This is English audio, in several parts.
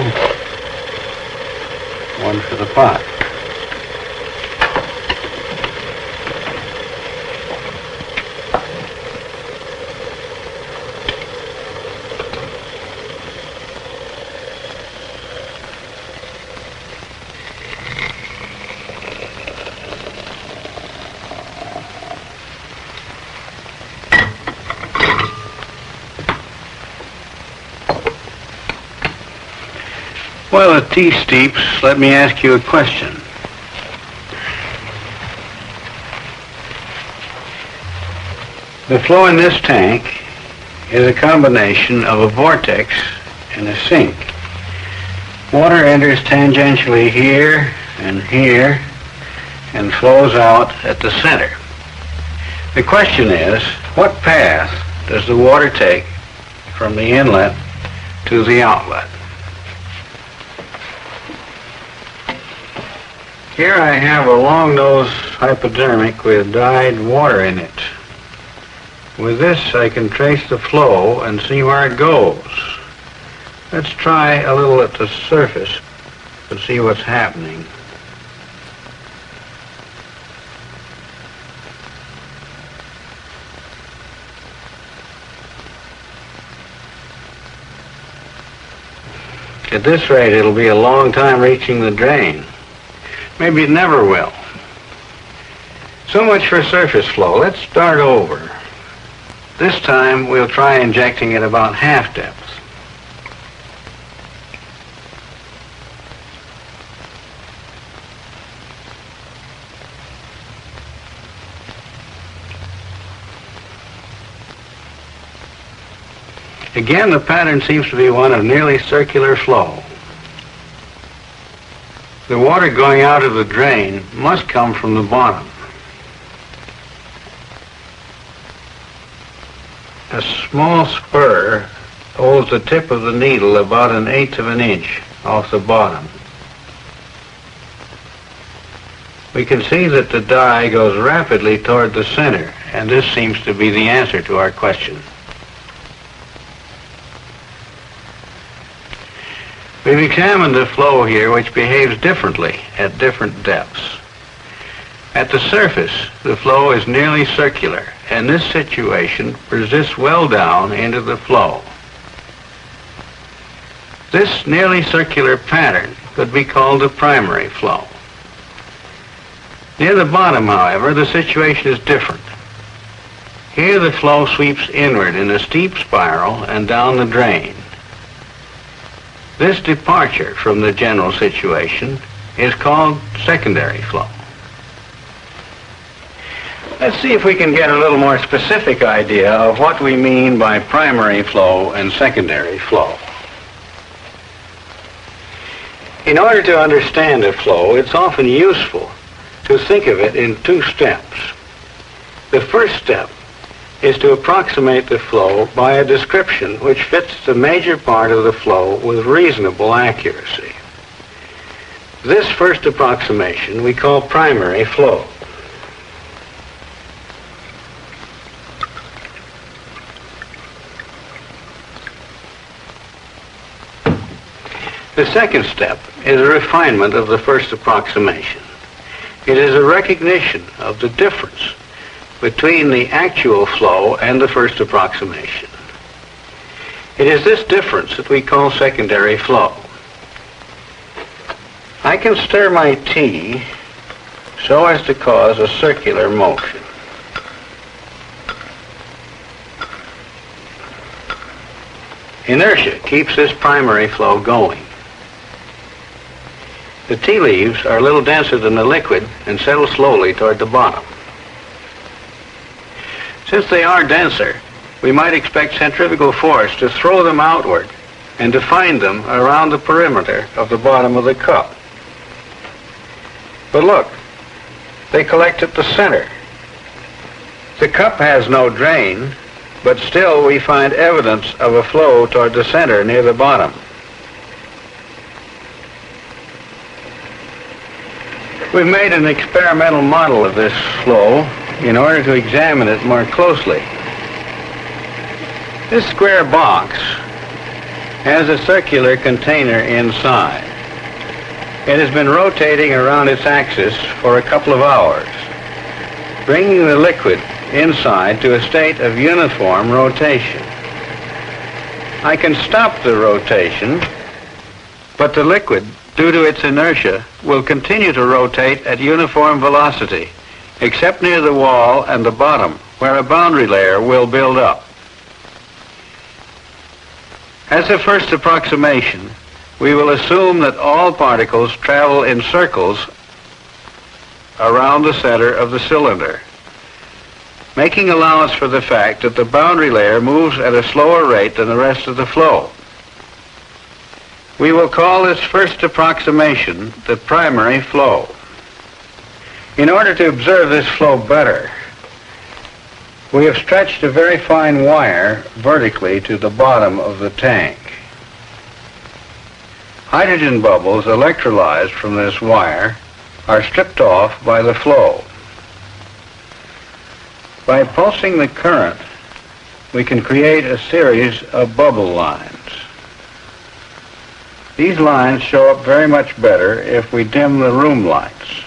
drain, one for the pot. While the tea steeps, let me ask you a question. The flow in this tank is a combination of a vortex and a sink. Water enters tangentially here and flows out at the center. The question is, what path does the water take from the inlet to the outlet? Here I have a long-nosed hypodermic with dyed water in it. With this I can trace the flow and see where it goes. Let's try a little at the surface and see what's happening. At this rate, it'll be a long time reaching the drain. Maybe it never will. So much for surface flow. Let's start over. This time we'll try injecting at about half depth. Again, the pattern seems to be one of nearly circular flow. The water going out of the drain must come from the bottom. A small spur holds the tip of the needle about 1/8 of an inch off the bottom. We can see that the dye goes rapidly toward the center, and this seems to be the answer to our question. We've examined the flow here, which behaves differently at different depths. At the surface, the flow is nearly circular, and this situation persists well down into the flow. This nearly circular pattern could be called the primary flow. Near the bottom, however, the situation is different. Here the flow sweeps inward in a steep spiral and down the drain. This departure from the general situation is called secondary flow. Let's see if we can get a little more specific idea of what we mean by primary flow and secondary flow. In order to understand a flow, it's often useful to think of it in two steps. The first step is to approximate the flow by a description which fits the major part of the flow with reasonable accuracy. This first approximation we call primary flow. The second step is a refinement of the first approximation. It is a recognition of the difference between the actual flow and the first approximation. It is this difference that we call secondary flow. I can stir my tea so as to cause a circular motion. Inertia keeps this primary flow going. The tea leaves are a little denser than the liquid and settle slowly toward the bottom. Since they are denser, we might expect centrifugal force to throw them outward and to find them around the perimeter of the bottom of the cup. But look, they collect at the center. The cup has no drain, but still we find evidence of a flow toward the center near the bottom. We've made an experimental model of this flow in order to examine it more closely. This square box has a circular container inside. It has been rotating around its axis for a couple of hours, bringing the liquid inside to a state of uniform rotation. I can stop the rotation, but the liquid, due to its inertia, will continue to rotate at uniform velocity, except near the wall and the bottom, where a boundary layer will build up. As a first approximation, we will assume that all particles travel in circles around the center of the cylinder, making allowance for the fact that the boundary layer moves at a slower rate than the rest of the flow. We will call this first approximation the primary flow. In order to observe this flow better, we have stretched a very fine wire vertically to the bottom of the tank. Hydrogen bubbles electrolyzed from this wire are stripped off by the flow. By pulsing the current, we can create a series of bubble lines. These lines show up very much better if we dim the room lights.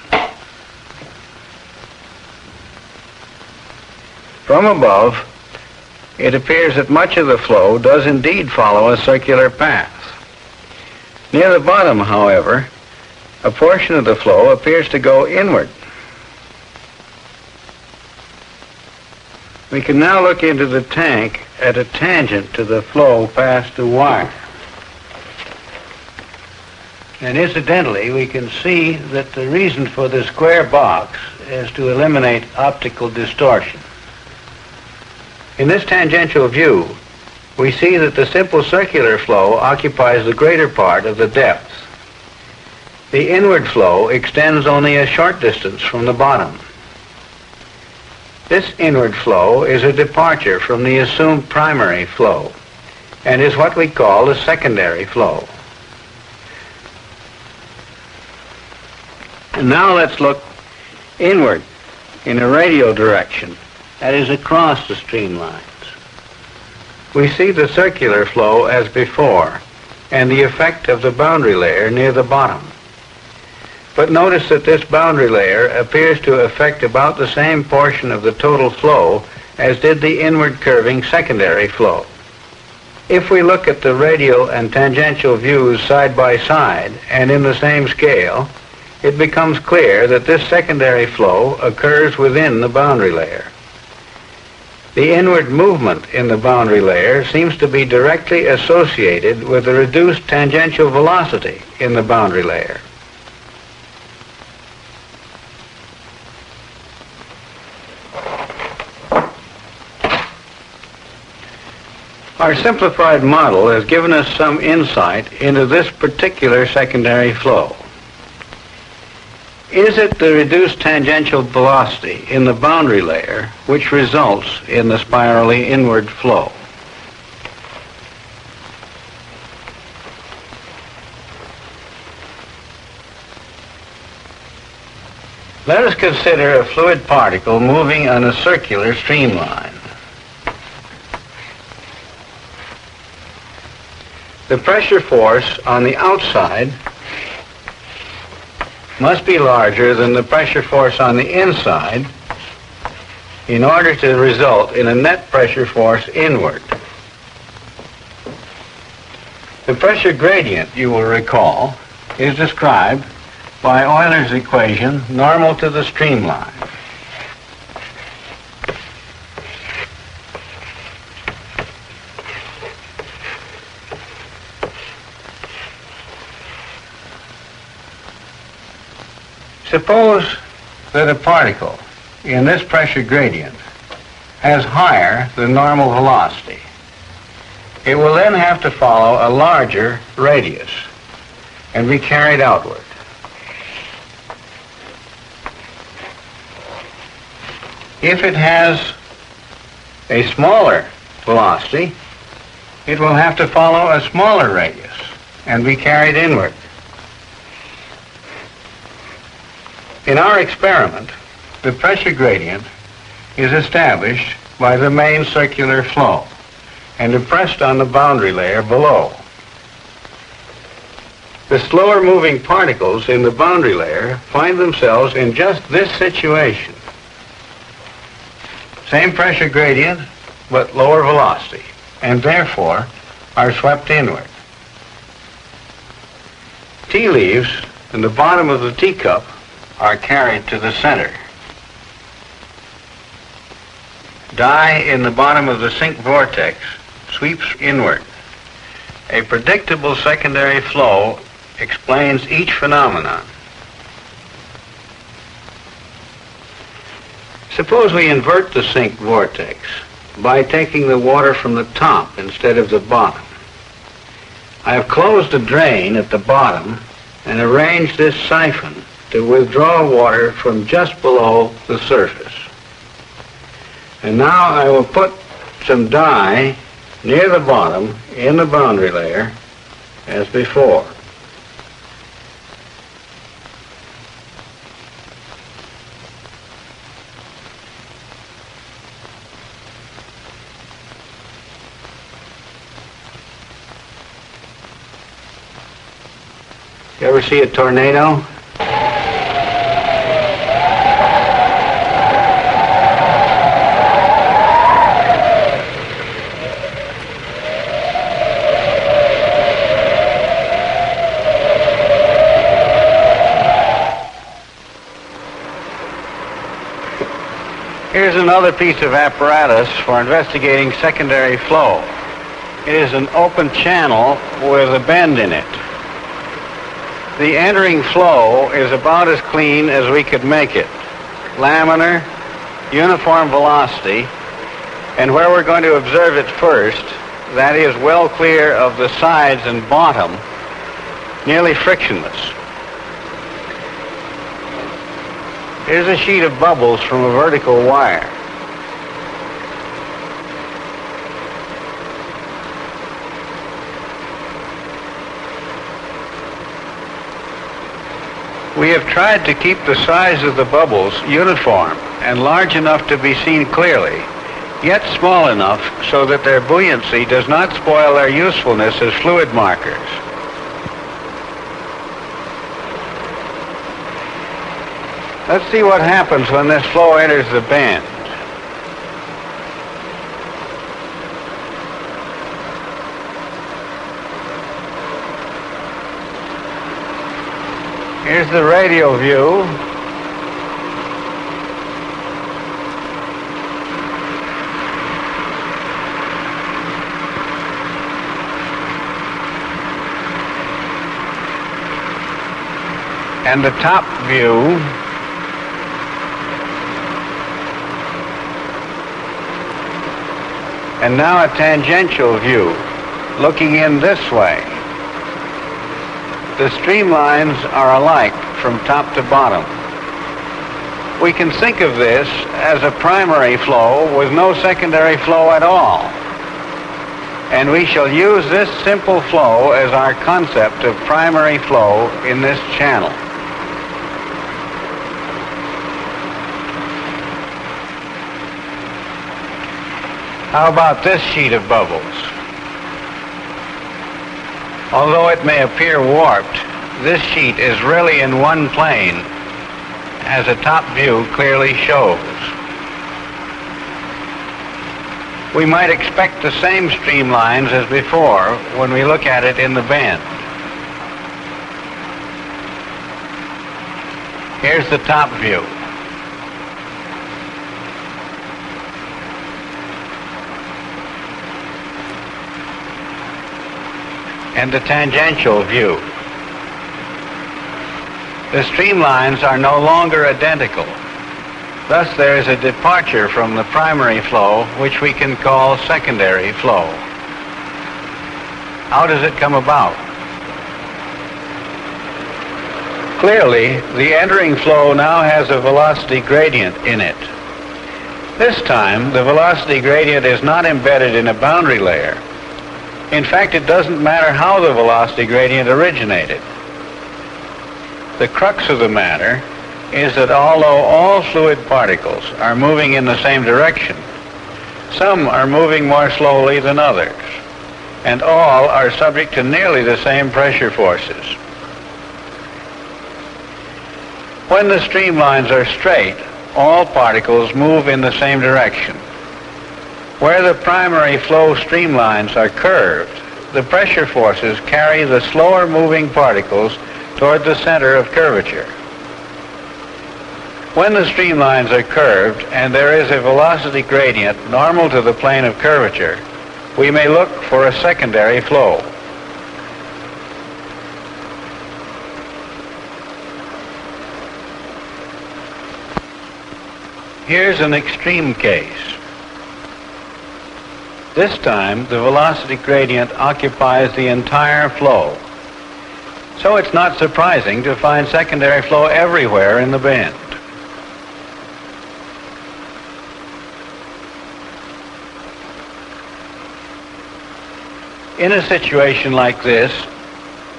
From above, it appears that much of the flow does indeed follow a circular path. Near the bottom, however, a portion of the flow appears to go inward. We can now look into the tank at a tangent to the flow past the wire. And incidentally, we can see that the reason for the square box is to eliminate optical distortion. In this tangential view, we see that the simple circular flow occupies the greater part of the depth. The inward flow extends only a short distance from the bottom. This inward flow is a departure from the assumed primary flow and is what we call the secondary flow. And now let's look inward in a radial direction, that is across the streamlines. We see the circular flow as before and the effect of the boundary layer near the bottom. But notice that this boundary layer appears to affect about the same portion of the total flow as did the inward curving secondary flow. If we look at the radial and tangential views side by side and in the same scale, it becomes clear that this secondary flow occurs within the boundary layer. The inward movement in the boundary layer seems to be directly associated with the reduced tangential velocity in the boundary layer. Our simplified model has given us some insight into this particular secondary flow. Is it the reduced tangential velocity in the boundary layer which results in the spirally inward flow? Let us consider a fluid particle moving on a circular streamline. The pressure force on the outside must be larger than the pressure force on the inside in order to result in a net pressure force inward. The pressure gradient, you will recall, is described by Euler's equation, normal to the streamline. Suppose that a particle in this pressure gradient has higher than normal velocity. It will then have to follow a larger radius and be carried outward. If it has a smaller velocity, it will have to follow a smaller radius and be carried inward. In our experiment, the pressure gradient is established by the main circular flow and impressed on the boundary layer below. The slower moving particles in the boundary layer find themselves in just this situation. Same pressure gradient, but lower velocity, and therefore are swept inward. Tea leaves in the bottom of the teacup are carried to the center. Dye in the bottom of the sink vortex sweeps inward. A predictable secondary flow explains each phenomenon. Suppose we invert the sink vortex by taking the water from the top instead of the bottom. I have closed the drain at the bottom and arranged this siphon to withdraw water from just below the surface. And now I will put some dye near the bottom in the boundary layer as before. You ever see a tornado? Here's another piece of apparatus for investigating secondary flow. It is an open channel with a bend in it. The entering flow is about as clean as we could make it. Laminar, uniform velocity, and where we're going to observe it first, that is well clear of the sides and bottom, nearly frictionless. Here's a sheet of bubbles from a vertical wire. We have tried to keep the size of the bubbles uniform and large enough to be seen clearly, yet small enough so that their buoyancy does not spoil their usefulness as fluid markers. Let's see what happens when this flow enters the bend. Here's the radial view. And the top view. And now a tangential view, looking in this way. The streamlines are alike from top to bottom. We can think of this as a primary flow with no secondary flow at all. And we shall use this simple flow as our concept of primary flow in this channel. How about this sheet of bubbles? Although it may appear warped, this sheet is really in one plane, as a top view clearly shows. We might expect the same streamlines as before when we look at it in the bend. Here's the top view. And the tangential view. The streamlines are no longer identical. Thus there is a departure from the primary flow, which we can call secondary flow. How does it come about? Clearly, the entering flow now has a velocity gradient in it. This time, the velocity gradient is not embedded in a boundary layer. In fact, it doesn't matter how the velocity gradient originated. The crux of the matter is that although all fluid particles are moving in the same direction, some are moving more slowly than others, and all are subject to nearly the same pressure forces. When the streamlines are straight, all particles move in the same direction. Where the primary flow streamlines are curved, the pressure forces carry the slower moving particles toward the center of curvature. When the streamlines are curved and there is a velocity gradient normal to the plane of curvature, we may look for a secondary flow. Here's an extreme case. This time, the velocity gradient occupies the entire flow. So it's not surprising to find secondary flow everywhere in the bend. In a situation like this,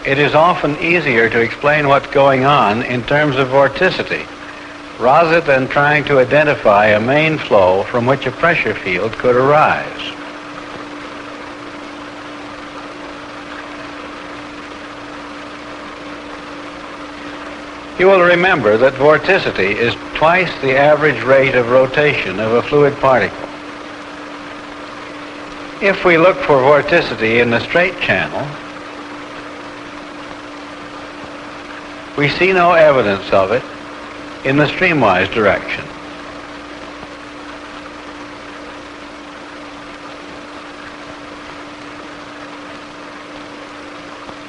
it is often easier to explain what's going on in terms of vorticity, rather than trying to identify a main flow from which a pressure field could arise. You will remember that vorticity is twice the average rate of rotation of a fluid particle. If we look for vorticity in the straight channel, we see no evidence of it in the streamwise direction.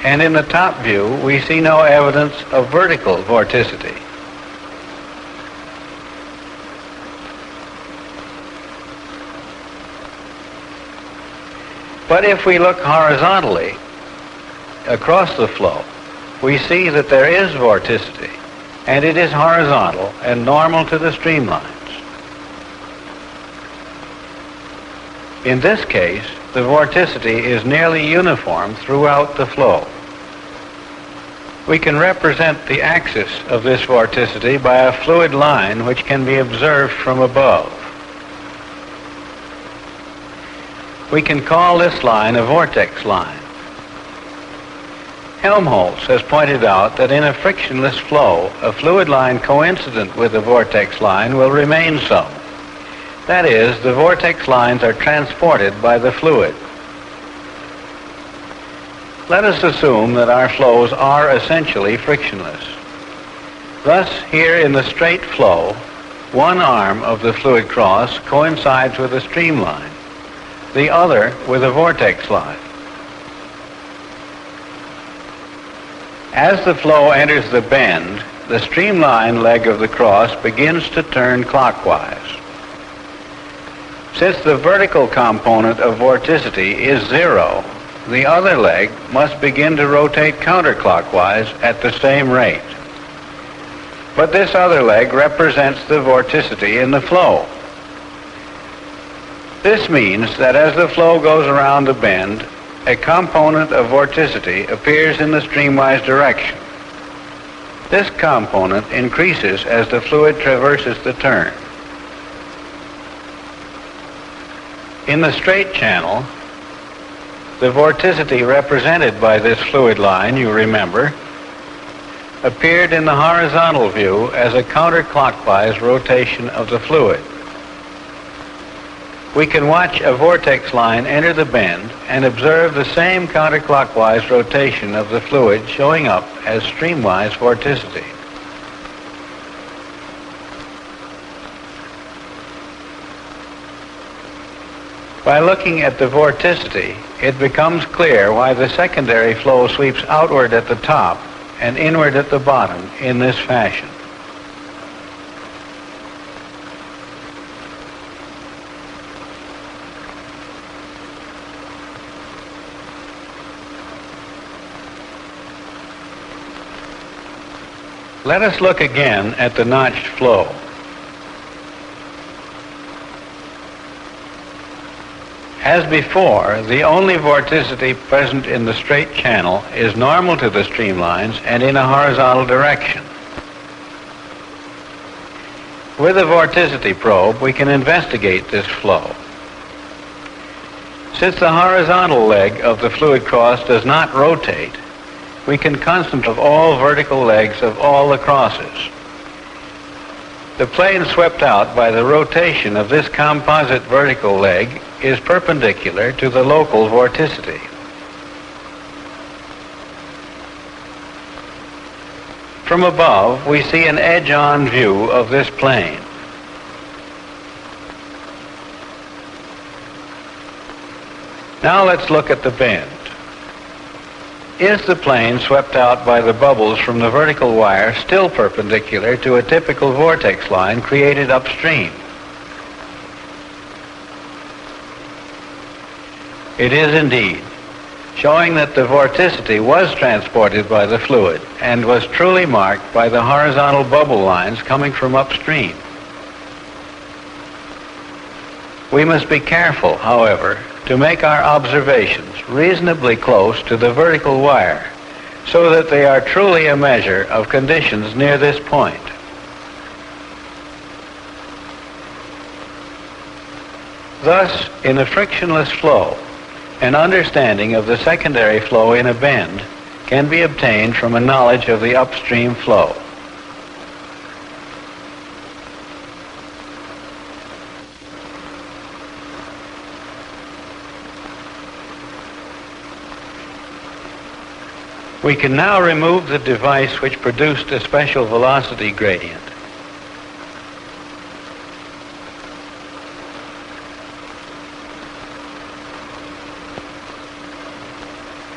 And in the top view, we see no evidence of vertical vorticity. But if we look horizontally across the flow, we see that there is vorticity, and it is horizontal and normal to the streamlines. In this case, the vorticity is nearly uniform throughout the flow. We can represent the axis of this vorticity by a fluid line which can be observed from above. We can call this line a vortex line. Helmholtz has pointed out that in a frictionless flow, a fluid line coincident with the vortex line will remain so. That is, the vortex lines are transported by the fluid. Let us assume that our flows are essentially frictionless. Thus, here in the straight flow, one arm of the fluid cross coincides with a streamline, the other with a vortex line. As the flow enters the bend, the streamline leg of the cross begins to turn clockwise. Since the vertical component of vorticity is 0, the other leg must begin to rotate counterclockwise at the same rate. But this other leg represents the vorticity in the flow. This means that as the flow goes around the bend, a component of vorticity appears in the streamwise direction. This component increases as the fluid traverses the turn. In the straight channel, the vorticity represented by this fluid line, you remember, appeared in the horizontal view as a counterclockwise rotation of the fluid. We can watch a vortex line enter the bend and observe the same counterclockwise rotation of the fluid showing up as streamwise vorticity. By looking at the vorticity, it becomes clear why the secondary flow sweeps outward at the top and inward at the bottom in this fashion. Let us look again at the notched flow. As before, the only vorticity present in the straight channel is normal to the streamlines and in a horizontal direction. With a vorticity probe, we can investigate this flow. Since the horizontal leg of the fluid cross does not rotate, we can concentrate all vertical legs of all the crosses. The plane swept out by the rotation of this composite vertical leg is perpendicular to the local vorticity. From above, we see an edge-on view of this plane. Now let's look at the bend. Is the plane swept out by the bubbles from the vertical wire still perpendicular to a typical vortex line created upstream? It is indeed, showing that the vorticity was transported by the fluid and was truly marked by the horizontal bubble lines coming from upstream. We must be careful, however, to make our observations reasonably close to the vertical wire so that they are truly a measure of conditions near this point. Thus, in a frictionless flow, an understanding of the secondary flow in a bend can be obtained from a knowledge of the upstream flow. We can now remove the device which produced a special velocity gradient.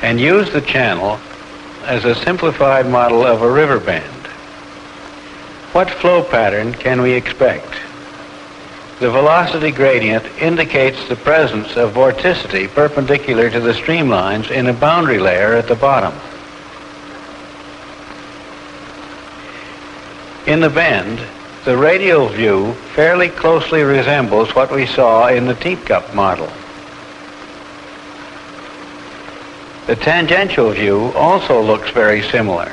And use the channel as a simplified model of a river bend. What flow pattern can we expect? The velocity gradient indicates the presence of vorticity perpendicular to the streamlines in a boundary layer at the bottom. In the bend, the radial view fairly closely resembles what we saw in the teacup model. The tangential view also looks very similar.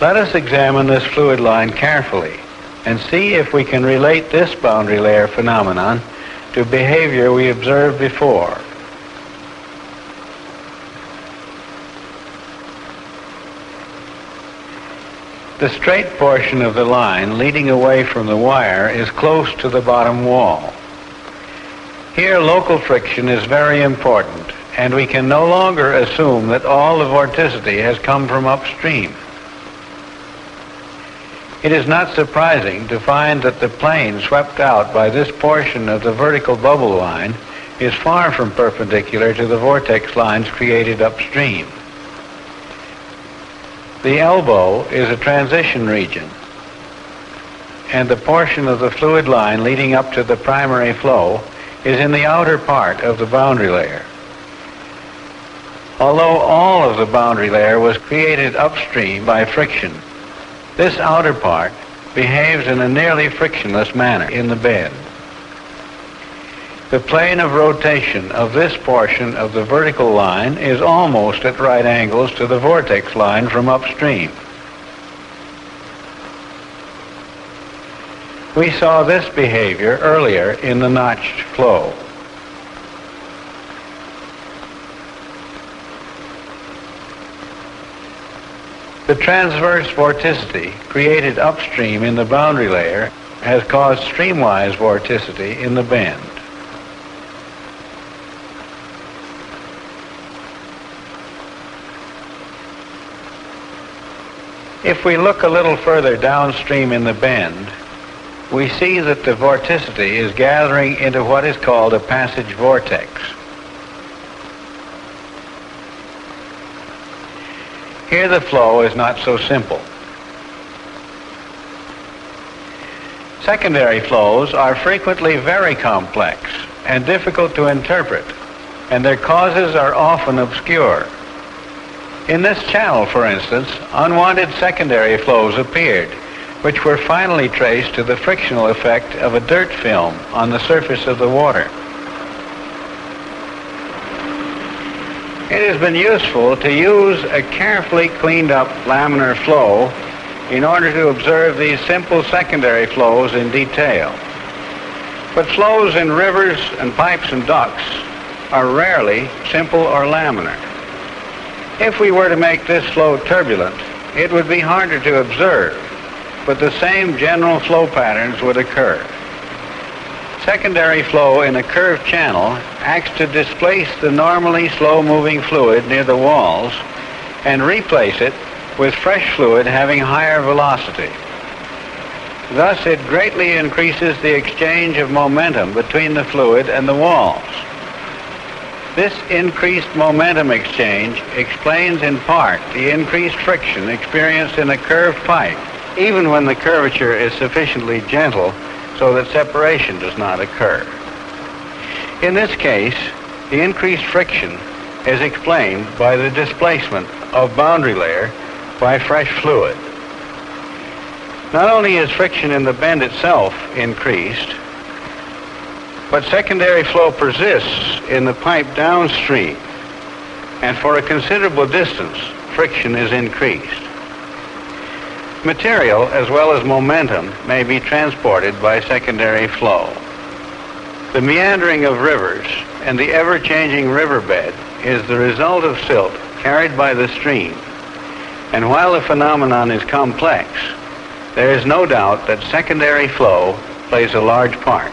Let us examine this fluid line carefully and see if we can relate this boundary layer phenomenon to behavior we observed before. The straight portion of the line leading away from the wire is close to the bottom wall. Here, local friction is very important, and we can no longer assume that all the vorticity has come from upstream. It is not surprising to find that the plane swept out by this portion of the vertical bubble line is far from perpendicular to the vortex lines created upstream. The elbow is a transition region, and the portion of the fluid line leading up to the primary flow is in the outer part of the boundary layer. Although all of the boundary layer was created upstream by friction, this outer part behaves in a nearly frictionless manner in the bend. The plane of rotation of this portion of the vertical line is almost at right angles to the vortex line from upstream. We saw this behavior earlier in the notched flow. The transverse vorticity created upstream in the boundary layer has caused streamwise vorticity in the bend. If we look a little further downstream in the bend, we see that the vorticity is gathering into what is called a passage vortex. Here the flow is not so simple. Secondary flows are frequently very complex and difficult to interpret, and their causes are often obscure. In this channel, for instance, unwanted secondary flows appeared, which were finally traced to the frictional effect of a dirt film on the surface of the water. It has been useful to use a carefully cleaned up laminar flow in order to observe these simple secondary flows in detail. But flows in rivers and pipes and ducts are rarely simple or laminar. If we were to make this flow turbulent, it would be harder to observe, but the same general flow patterns would occur. Secondary flow in a curved channel acts to displace the normally slow-moving fluid near the walls and replace it with fresh fluid having higher velocity. Thus, it greatly increases the exchange of momentum between the fluid and the walls. This increased momentum exchange explains in part the increased friction experienced in a curved pipe, even when the curvature is sufficiently gentle so that separation does not occur. In this case, the increased friction is explained by the displacement of boundary layer by fresh fluid. Not only is friction in the bend itself increased, but secondary flow persists in the pipe downstream, and for a considerable distance, friction is increased. Material as well as momentum may be transported by secondary flow. The meandering of rivers and the ever-changing riverbed is the result of silt carried by the stream, and while the phenomenon is complex, there is no doubt that secondary flow plays a large part.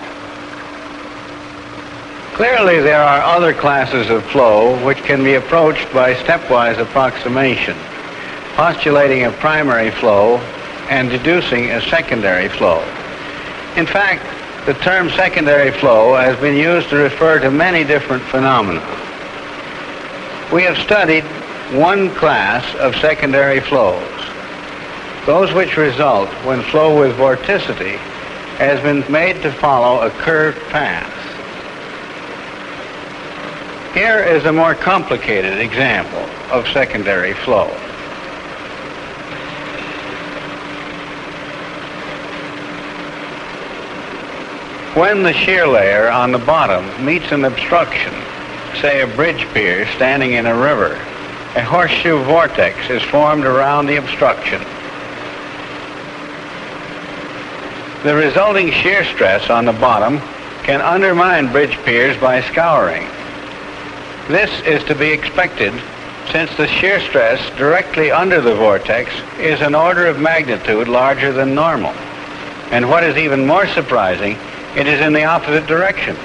Clearly, there are other classes of flow which can be approached by stepwise approximation, postulating a primary flow and deducing a secondary flow. In fact, the term secondary flow has been used to refer to many different phenomena. We have studied one class of secondary flows, those which result when flow with vorticity has been made to follow a curved path. Here is a more complicated example of secondary flow. When the shear layer on the bottom meets an obstruction, say a bridge pier standing in a river, a horseshoe vortex is formed around the obstruction. The resulting shear stress on the bottom can undermine bridge piers by scouring. This is to be expected since the shear stress directly under the vortex is an order of magnitude larger than normal. And what is even more surprising, it is in the opposite direction.